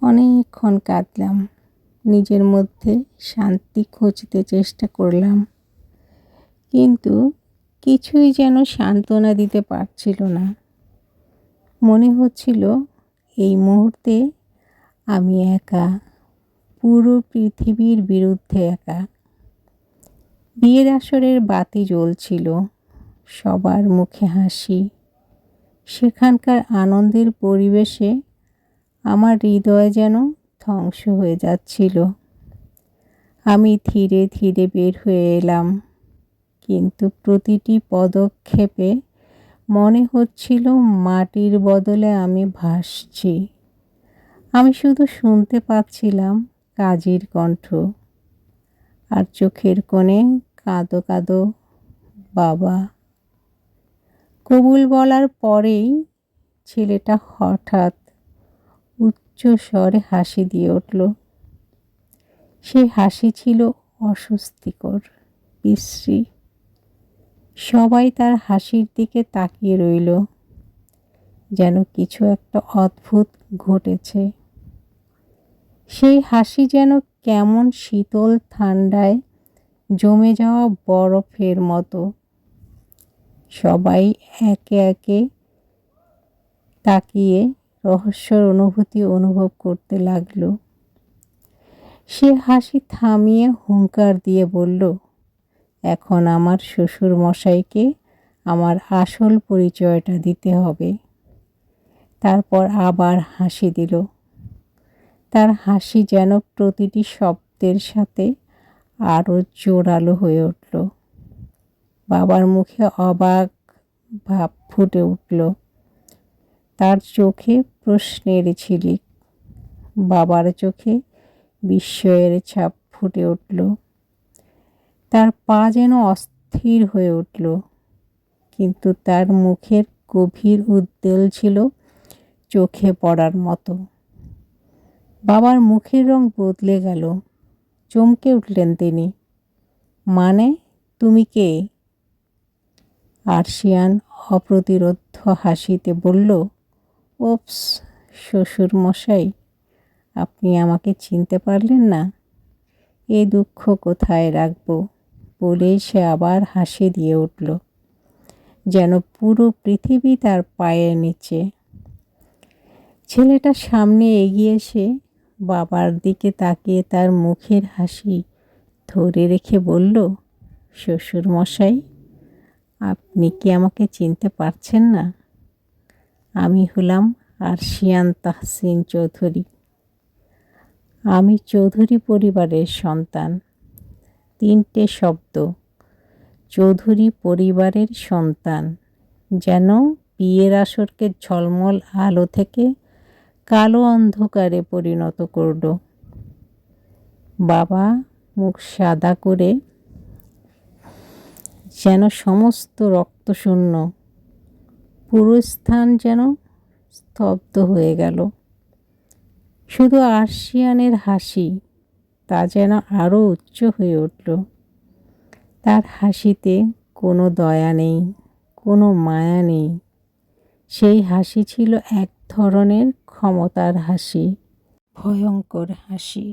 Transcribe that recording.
অনেকক্ষণ কাঁদলাম, নিজের মধ্যে শান্তি খুঁজতে চেষ্টা করলাম, কিন্তু কিছুই যেন সান্ত্বনা দিতে পারছিল না। মনে হচ্ছিল এই মুহূর্তে আমি একা, পুরো পৃথিবীর বিরুদ্ধে একা। বিয়ের আসরের বাতি জ্বলছিল, সবার মুখে হাসি। সেখানকার আনন্দের পরিবেশে আমার হৃদয় যেন ধ্বংস হয়ে যাচ্ছিল। আমি ধীরে ধীরে বের হয়ে এলাম, কিন্তু প্রতিটি পদক্ষেপে মনে হচ্ছিল মাটির বদলে আমি ভাসছি। আমি শুধু শুনতে পাচ্ছিলাম কাজীর কণ্ঠ আর চোখের কোণে কাঁদো কাঁদো বাবা। কবুল বলার পরেই ছেলেটা হঠাৎ উচ্চ স্বরে হাসি দিয়ে উঠল। সেই হাসি ছিল অস্বস্তিকর, বিশ্রী। সবাই তার হাসির দিকে তাকিয়ে রইল, যেন কিছু একটা অদ্ভুত ঘটেছে। সেই হাসি যেন কেমন শীতল ঠান্ডায় জমে যাওয়া বরফের মতো। সবাই একে একে তাকিয়ে রহস্যর অনুভূতি অনুভব করতে লাগলো। সে হাসি থামিয়ে হুঙ্কার দিয়ে বলল, এখন আমার শ্বশুর মশাইকে আমার আসল পরিচয়টা দিতে হবে। তারপর আবার হাসি দিল। তার হাসি যেন প্রতিটি শব্দের সাথে আরও জোরালো হয়ে উঠল। বাবার মুখে অবাক ভাব ফুটে উঠল, তার চোখে প্রশ্নের ঝিলিক। বাবার চোখে বিস্ময়ের ছাপ ফুটে উঠল। তার পা যেন অস্থির হয়ে উঠল, কিন্তু তার মুখের গভীর উদ্বেগ ছিল চোখে পড়ার মতো। বাবার মুখের রং বদলে গেল। চমকে উঠলেন তিনি। মানে, তুমি কে? আরশিয়ান অপ্রতিরোধ হাসিতে বলল, ওপস, শ্বশুর মশাই, আপনি আমাকে চিনতে পারলেন না? এ দুঃখ কোথায় রাখব? বলেই সে আবার হাসি দিয়ে উঠল, যেন পুরো পৃথিবী তার পায়ের নিচে। ছেলেটা সামনে এগিয়ে এসে বাবার দিকে তাকিয়ে তার মুখের হাসি ধরে রেখে বলল, শ্বশুর মশাই, আপনি কি আমাকে চিনতে পারছেন না? আমি হলাম আরশিয়ান তাহসিন চৌধুরী। আমি চৌধুরী পরিবারের সন্তান। 3টে শব্দ, চৌধুরী পরিবারের সন্তান, যেন বিয়ের আসরকে ঝলমল আলো থেকে কালো অন্ধকারে পরিণত করল। বাবা মুখ সাদা করে, যেন সমস্ত রক্তশূন্য। পুরো স্থান যেন স্তব্ধ হয়ে গেল। শুধু আরশিয়ানের হাসি, তা যেন আরও উচ্চ হয়ে উঠল। তার হাসিতে কোনো দয়া নেই, কোনো মায়া নেই। সেই হাসি ছিল এক ধরনের ক্ষমতার হাসি, ভয়ঙ্কর হাসি।